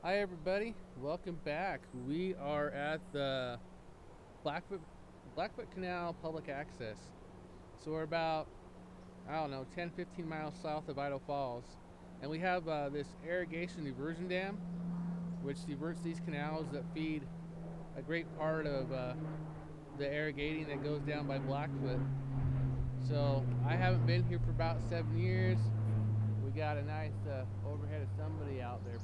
Hi everybody, welcome back. We are at the Blackfoot Blackfoot Canal Public Access. So we're about, I don't know, 10-15 miles south of Idaho Falls. And we have this irrigation diversion dam, which diverts these canals that feed a great part of the irrigating that goes down by Blackfoot. So I haven't been here for about 7 years. We got a nice overhead of somebody out there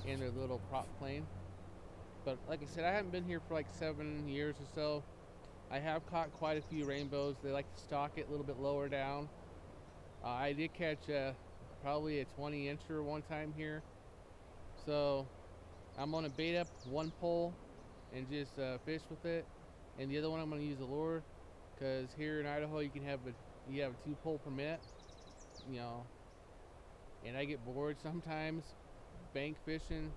in their little prop plane. But like I said, I haven't been here for like 7 years or so. I have caught quite a few rainbows. They like to stock it a little bit lower down. I did catch probably a 20 incher one time here. So I'm gonna bait up one pole and just fish with it, and the other one I'm gonna use a lure, because here in Idaho you have a 2 pole permit, you know, and I get bored sometimes bank fishing,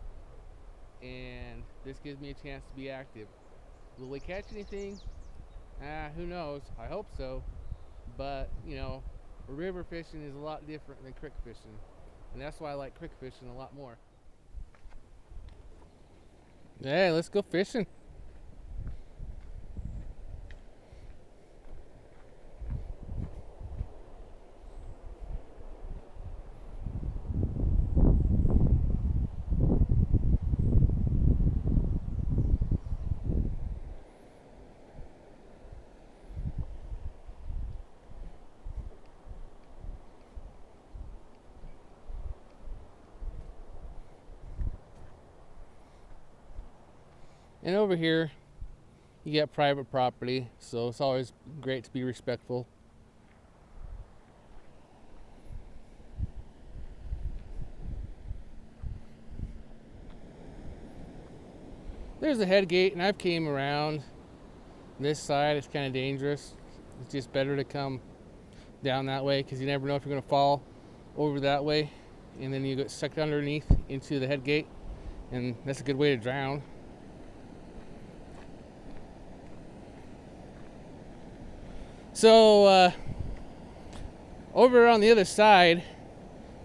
and this gives me a chance to be active. Will we catch anything? Who knows? I hope so. But, river fishing is a lot different than creek fishing. And that's why I like creek fishing a lot more. Hey, let's go fishing. And over here, you got private property, so it's always great to be respectful. There's a head gate, and I've came around this side. It's kind of dangerous. It's just better to come down that way, because you never know if you're going to fall over that way, and then you get sucked underneath into the head gate, and that's a good way to drown. So over on the other side,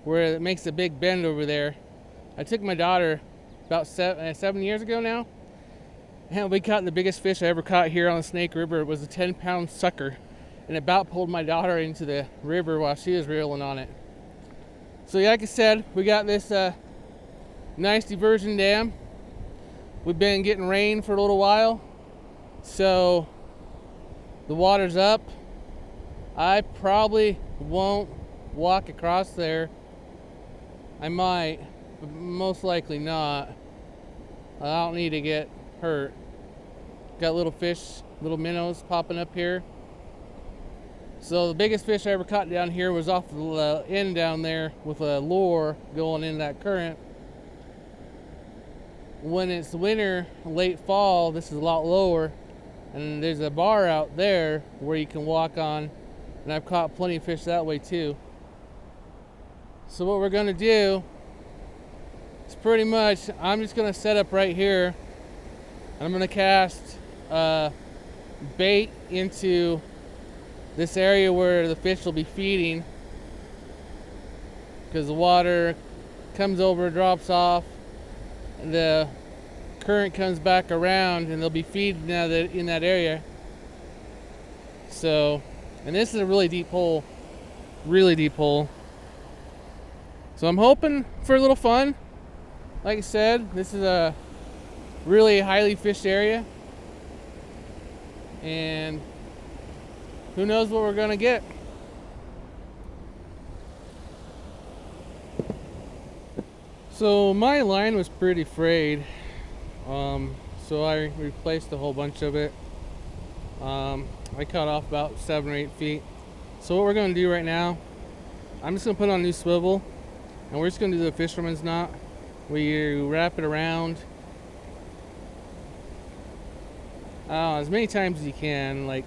where it makes a big bend over there, I took my daughter about 7 years ago now, and we caught the biggest fish I ever caught here on the Snake River. It was a 10-pound sucker, and it about pulled my daughter into the river while she was reeling on it. So like I said, we got this nice diversion dam. We've been getting rain for a little while, so the water's up. I probably won't walk across there. I might, but most likely not. I don't need to get hurt. Got little fish, little minnows popping up here. So the biggest fish I ever caught down here was off the end down there with a lure going in that current. When it's winter, late fall, this is a lot lower, and there's a bar out there where you can walk on, and I've caught plenty of fish that way too. So what we're gonna do is pretty much, I'm just gonna set up right here, and I'm gonna cast bait into this area where the fish will be feeding, because the water comes over, drops off, and the current comes back around, and they'll be feeding now that in that area. So, and this is a really deep hole, really deep hole. So I'm hoping for a little fun. Like I said, this is a really highly fished area, and who knows what we're gonna get. So my line was pretty frayed, so I replaced a whole bunch of it. I cut off about 7 or 8 feet. So what we're gonna do right now, I'm just gonna put on a new swivel, and we're just gonna do the fisherman's knot. We wrap it around as many times as you can. Like,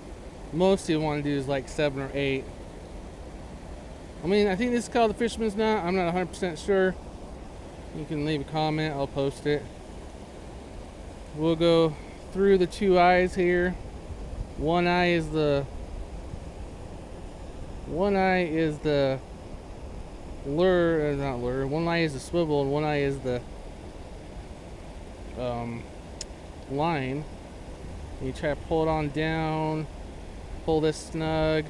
most you want to do is like 7 or 8. I mean, I think this is called the fisherman's knot. I'm not 100% sure. You can leave a comment, I'll post it. We'll go through the 2 eyes here. One eye is the lure, not lure. One eye is the swivel, and one eye is the line. And you try to pull it on down, pull this snug,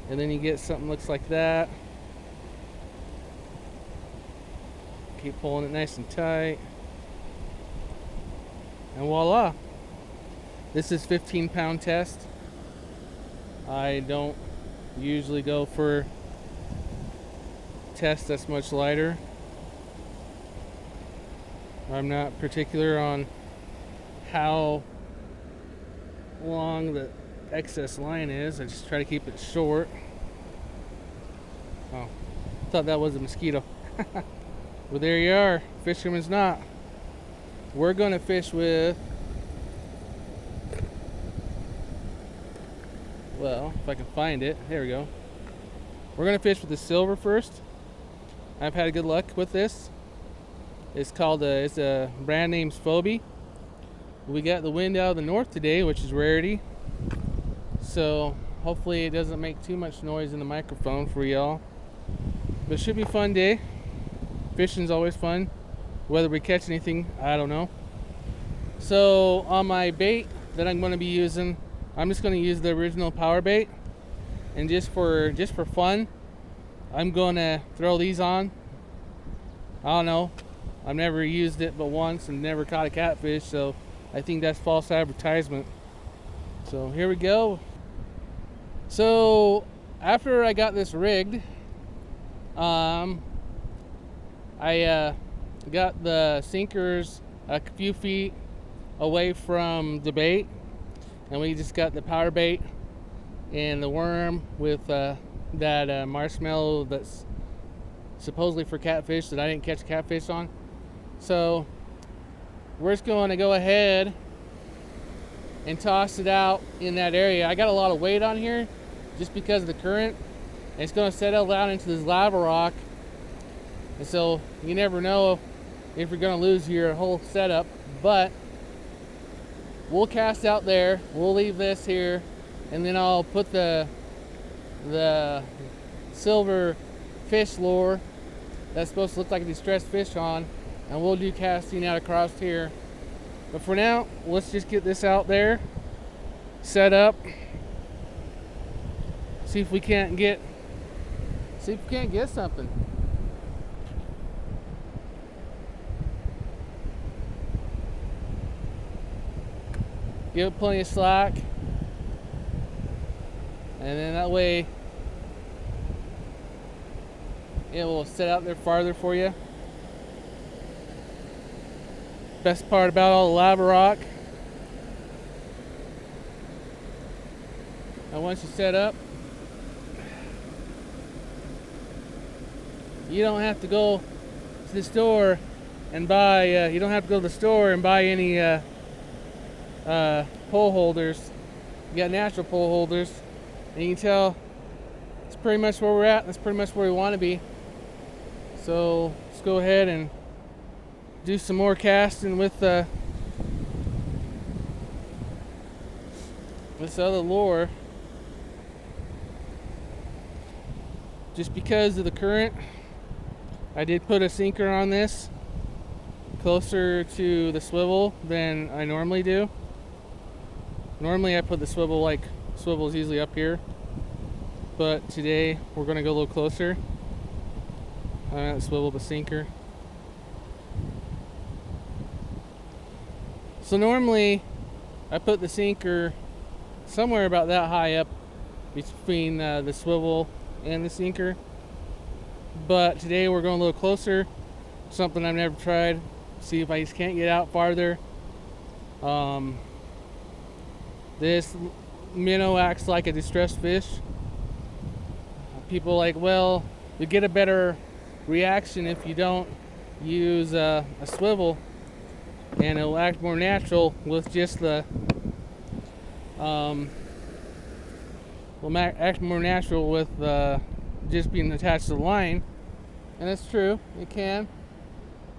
and then you get something looks like that. Keep pulling it nice and tight. And voila. This is 15-pound test. I don't usually go for tests that's much lighter. I'm not particular on how long the excess line is. I just try to keep it short. Oh, thought that was a mosquito. Well, there you are. Fisherman's knot. We're going to fish with, well, if I can find it. There we go. We're going to fish with the silver first. I've had good luck with this. It's called it's a brand name's Phoebe. We got the wind out of the north today, which is rarity. So hopefully it doesn't make too much noise in the microphone for y'all. But it should be a fun day. Fishing's always fun. Whether we catch anything, I don't know. So on my bait that I'm going to be using, I'm just going to use the original power bait. And just for fun, I'm going to throw these on. I don't know. I've never used it but once and never caught a catfish, so I think that's false advertisement. So here we go. So after I got this rigged, I got the sinkers a few feet away from the bait, and we just got the power bait and the worm with that marshmallow that's supposedly for catfish that I didn't catch catfish on. So we're just going to go ahead and toss it out in that area. I got a lot of weight on here just because of the current. And it's going to settle down into this lava rock. And so you never know if you're going to lose your whole setup. But we'll cast out there. We'll leave this here. And then I'll put the silver fish lure that's supposed to look like a distressed fish on. And we'll do casting out across here. But for now, let's just get this out there, set up, see if we can't get something. Give it plenty of slack, and then that way it will set out there farther for you. Best part about all the lava rock, and once you set up, you don't have to go to the store and buy any pole holders. You got natural pole holders, and you can tell it's pretty much where we're at. That's pretty much where we want to be. So let's go ahead and do some more casting with this other lure. Just because of the current, I did put a sinker on this closer to the swivel than I normally do. Normally I put the swivel's usually up here, but today we're going to go a little closer. Swivel the sinker. So normally I put the sinker somewhere about that high up between the swivel and the sinker, but today we're going a little closer, something I've never tried. See if I just can't get out farther. This minnow acts like a distressed fish. People are like, well, you get a better reaction if you don't use a swivel, and it'll act more natural with just the act more natural with just being attached to the line. And that's true, it can.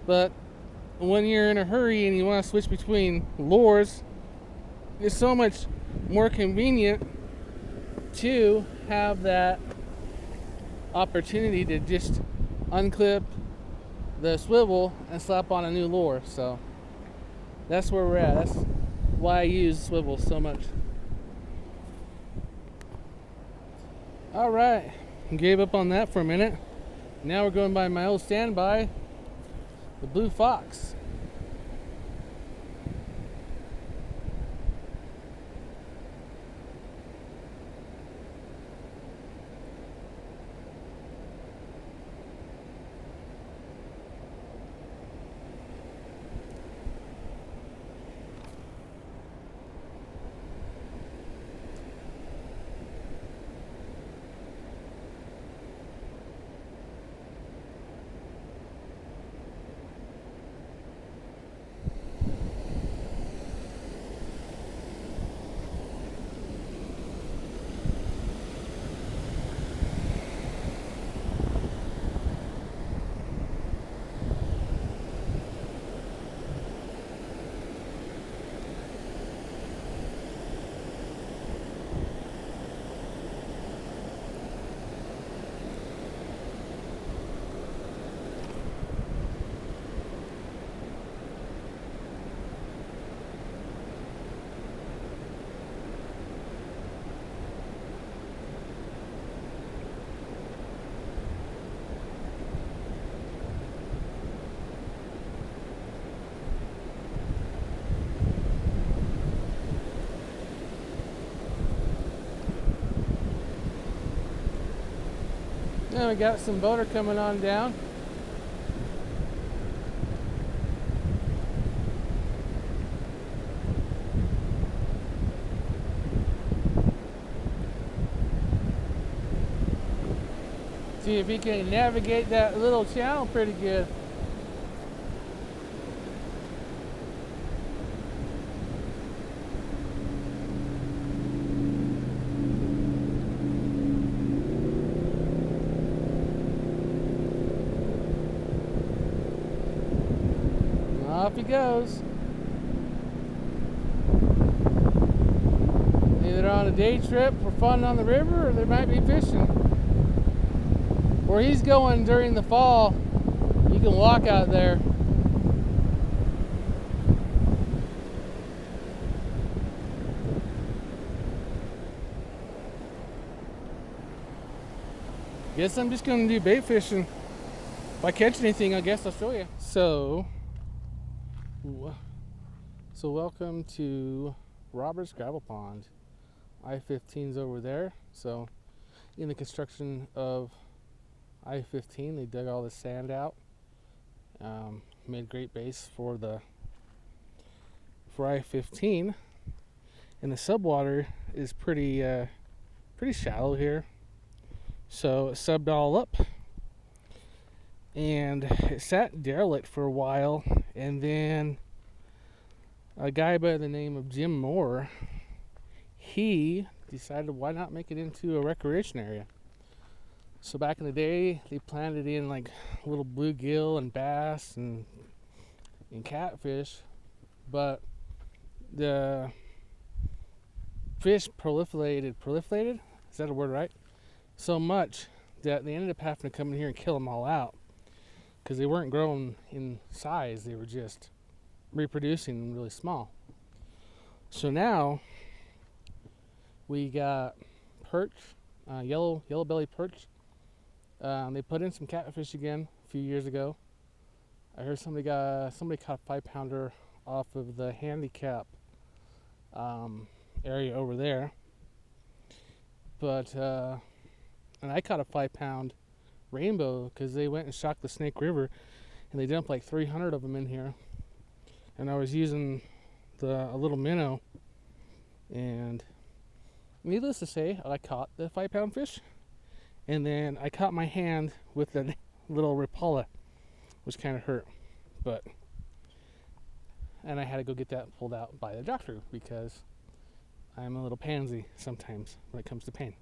But when you're in a hurry and you want to switch between lures, it's so much more convenient to have that opportunity to just unclip the swivel and slap on a new lure. So That's where we're at. That's why I use swivel so much. All right, gave up on that for a minute. Now we're going by my old standby, the Blue Fox. Now we got some boater coming on down. See if he can navigate that little channel pretty good. Off he goes. Either on a day trip for fun on the river, or they might be fishing. Where he's going during the fall, you can walk out there. Guess I'm just gonna do bait fishing. If I catch anything, I guess I'll show you. So welcome to Robert's Gravel Pond. I-15's over there. So in the construction of I-15, they dug all the sand out, made a great base for I-15, and the subwater is pretty shallow here, so it subbed all up, and it sat derelict for a while, and then a guy by the name of Jim Moore, he decided why not make it into a recreation area. So back in the day, they planted in like little bluegill and bass and catfish, but the fish proliferated, is that a word, right? So much that they ended up having to come in here and kill them all out because they weren't growing in size, they were just reproducing really small. So now we got perch, yellow belly perch. They put in some catfish again a few years ago. I heard somebody caught a 5-pounder off of the handicap area over there. But and I caught a 5-pound rainbow because they went and shocked the Snake River, and they dumped like 300 of them in here. And I was using a little minnow, and needless to say, I caught the 5-pound fish. And then I caught my hand with a little Rapala, which kind of hurt. And I had to go get that pulled out by the doctor because I'm a little pansy sometimes when it comes to pain.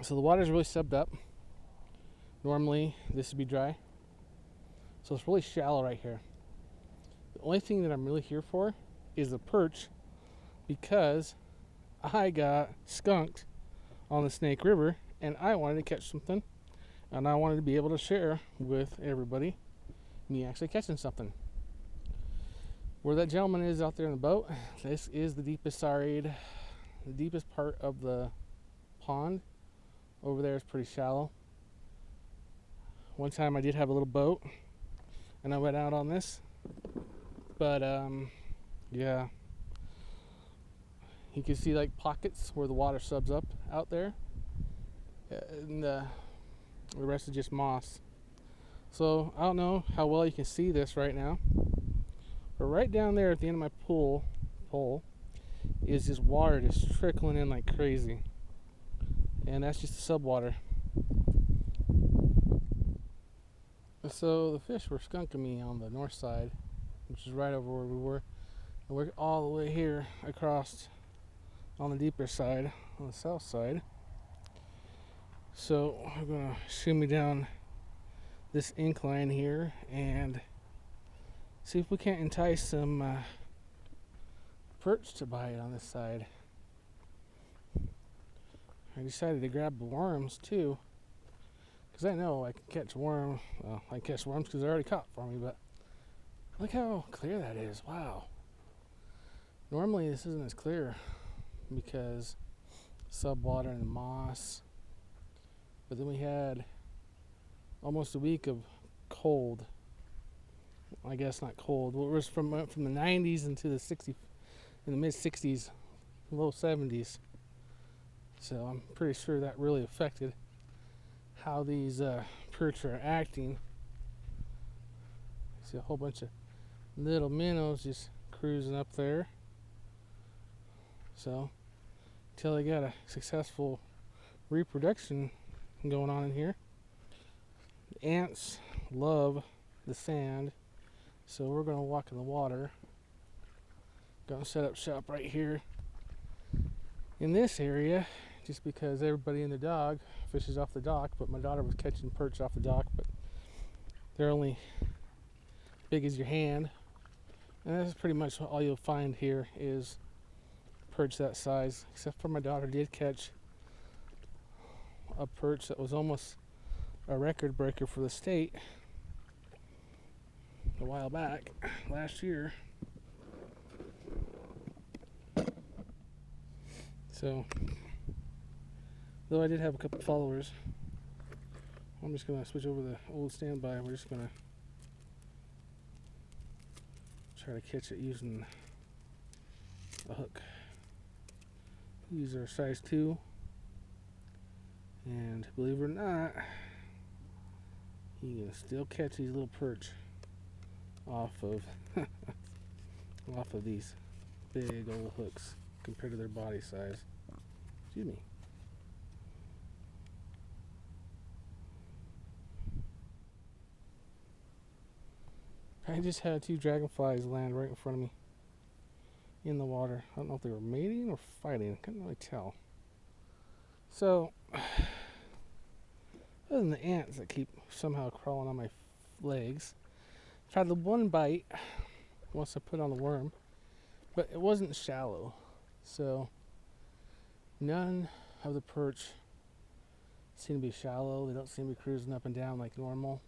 So the water's really subbed up. Normally this would be dry. So it's really shallow right here. The only thing that I'm really here for is the perch, because I got skunked on the Snake River, and I wanted to catch something, and I wanted to be able to share with everybody me actually catching something. Where that gentleman is out there in the boat, this is the deepest side, the deepest part of the pond. Over there is pretty shallow. One time I did have a little boat and I went out on this, but yeah, you can see like pockets where the water subs up out there, and the rest is just moss. So I don't know how well you can see this right now, but right down there at the end of my pole is just water just trickling in like crazy, and that's just the subwater. So the fish were skunking me on the north side, which is right over where we were, and we're all the way here across on the deeper side, on the south side. So we're gonna shimmy down this incline here and see if we can't entice some perch to bite on this side. I decided to grab the worms too, because I know I can catch worms. Well, I can catch worms because they're already caught for me, but look how clear that is. Wow. Normally this isn't as clear because subwater and the moss. But then we had almost a week of cold. I guess not cold. Well, it was from the 90s into the 60s, in the mid 60s, low 70s. So I'm pretty sure that really affected how these perch are acting. See a whole bunch of little minnows just cruising up there. So until they got a successful reproduction going on in here. The ants love the sand, so we're going to walk in the water. Going to set up shop right here in this area, just because everybody and the dog fishes off the dock, but my daughter was catching perch off the dock, but they're only big as your hand, and that's pretty much all you'll find here is perch that size, except for my daughter did catch a perch that was almost a record breaker for the state a while back last year. So though I did have a couple followers, I'm just gonna switch over the old standby. We're just gonna try to catch it using a hook. Use our size 2. And believe it or not, you can still catch these little perch off of off of these big old hooks compared to their body size. Excuse me. I just had 2 dragonflies land right in front of me in the water. I don't know if they were mating or fighting. I couldn't really tell. So, other than the ants that keep somehow crawling on my legs, I've had the one bite once I put on the worm, but it wasn't shallow. So, none of the perch seem to be shallow. They don't seem to be cruising up and down like normal.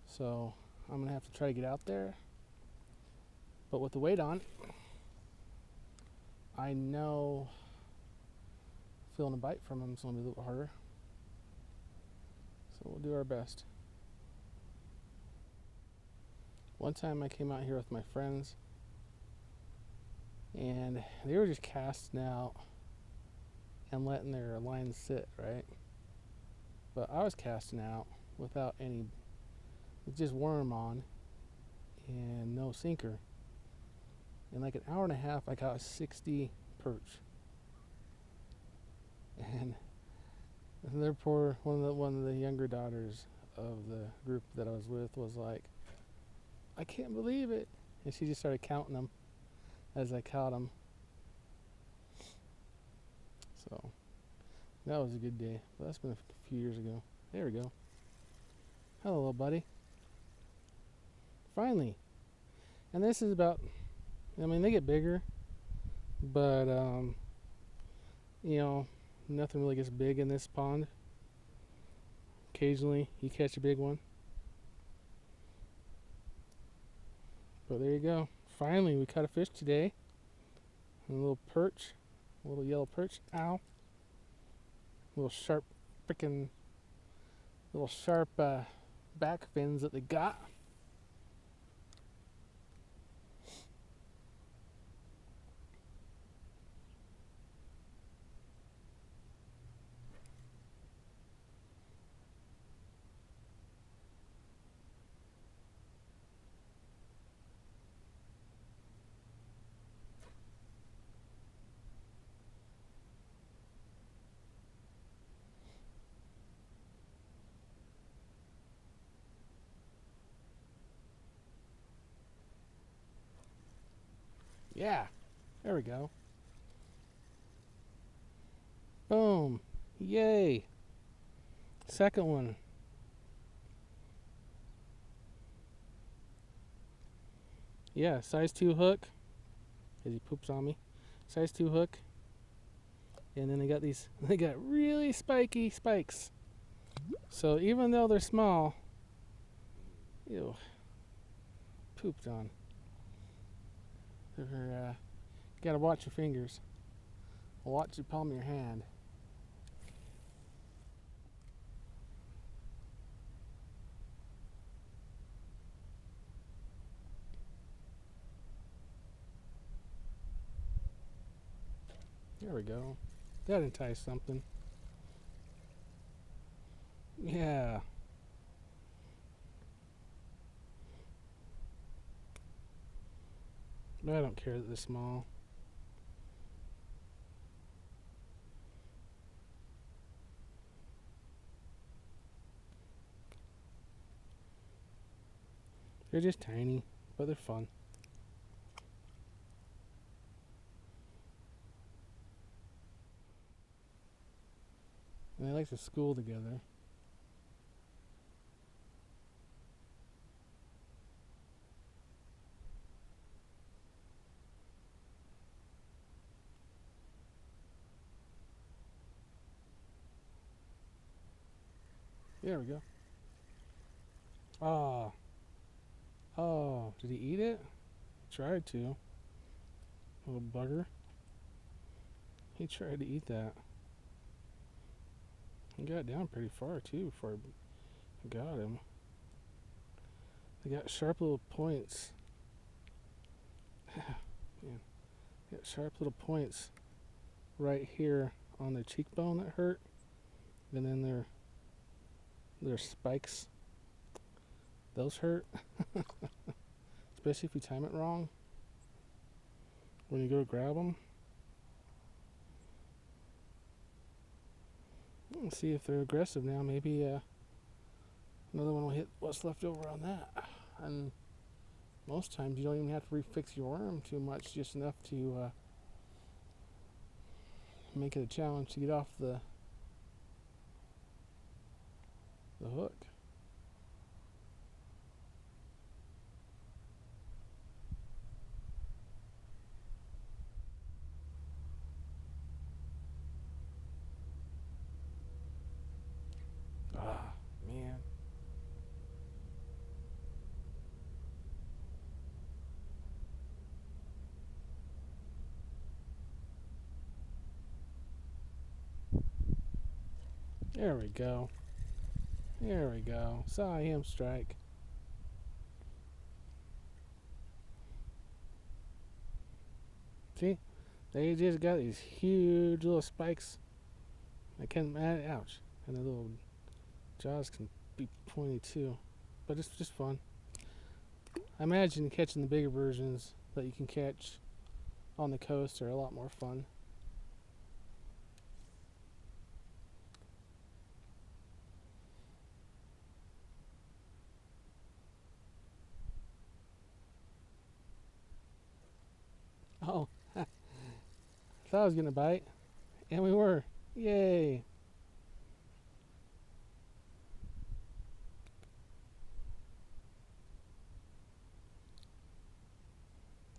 So, I'm going to have to try to get out there. But with the weight on, I know feeling a bite from them is going to be a little harder. So we'll do our best. One time I came out here with my friends and they were just casting out and letting their lines sit, right? But I was casting out without any, with just worm on and no sinker. In like an hour and a half I got 60 perch. And their poor one of the younger daughters of the group that I was with was like, I can't believe it, and she just started counting them as I caught them. So that was a good day, but that's been a few years ago. There we go. Hello, little buddy. Finally. And this is about, I mean, they get bigger, but you know, nothing really gets big in this pond. Occasionally you catch a big one. But there you go. Finally, we caught a fish today. A little perch. A little yellow perch. Ow. Little sharp, freaking, little sharp back fins that they got. Yeah, there we go. Boom. Yay. Second one. Yeah, size 2 hook. As he poops on me. Size 2 hook. And then they got really spiky spikes. So even though they're small, ew, pooped on. They're, gotta watch your fingers. Watch the palm of your hand. There we go. That enticed something. Yeah. But I don't care that they're small. They're just tiny, but they're fun. And they like to school together. There we go. Ah. Oh, did he eat it? Tried to. Little bugger. He tried to eat that. He got down pretty far too before I got him. They got sharp little points. Man, they got sharp little points right here on their cheekbone that hurt. And then their spikes. Those hurt. Especially if you time it wrong. When you go to grab them. Let's see if they're aggressive now. Maybe another one will hit what's left over on that. And most times you don't even have to refix your worm too much, just enough to make it a challenge to get off the hook. Ah, man. There we go. There we go. Saw him strike. See? They just got these huge little spikes. I can't, ouch. And the little jaws can be pointy too. But it's just fun. I imagine catching the bigger versions that you can catch on the coast are a lot more fun. Oh, I thought I was going to bite. And we were. Yay.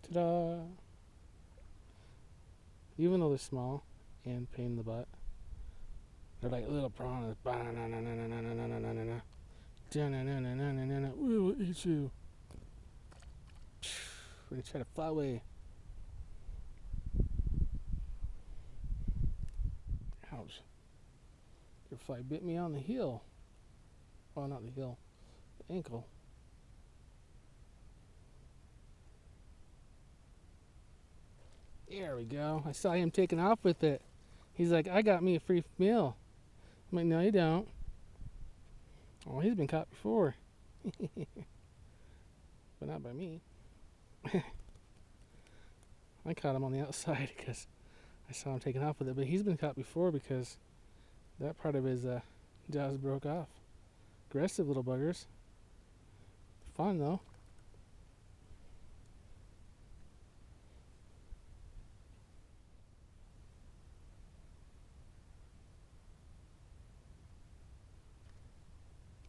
Ta-da. Even though they're small and pain in the butt, they're like little piranhas. We will eat you. We're gonna try to fly away. Ouch. Your fly bit me on the heel. Oh, not the heel. The ankle. There we go. I saw him taking off with it. He's like, I got me a free meal. I'm like, no, you don't. Oh, he's been caught before. But not by me. I caught him on the outside because I saw him taking off with it. But he's been caught before because that part of his jaws broke off. Aggressive little buggers. Fun though.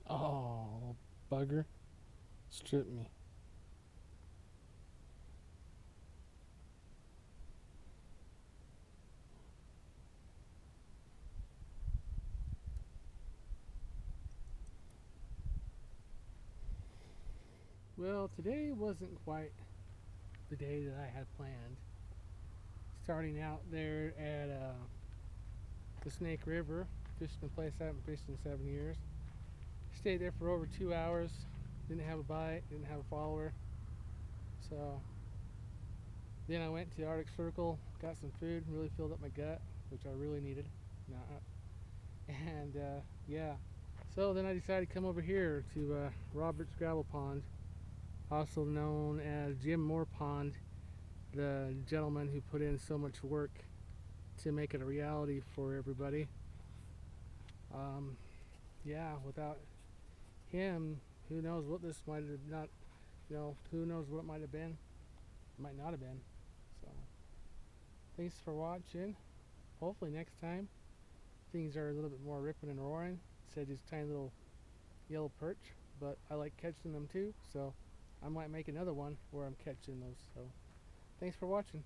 Oh, bugger. Stripped me. Well, today wasn't quite the day that I had planned. Starting out there at the Snake River, fishing a place I haven't fished in 7 years. Stayed there for over 2 hours. Didn't have a bite, didn't have a follower. So then I went to the Arctic Circle, got some food, really filled up my gut, which I really needed. And yeah, so then I decided to come over here to Robert's Gravel Pond, also known as Jim Moore Pond, the gentleman who put in so much work to make it a reality for everybody. Yeah, without him, who knows what this might have not, who knows what it might have been, might not have been. So, thanks for watching. Hopefully next time things are a little bit more ripping and roaring instead of just tiny little yellow perch. But I like catching them too, so I might make another one where I'm catching those. So, thanks for watching.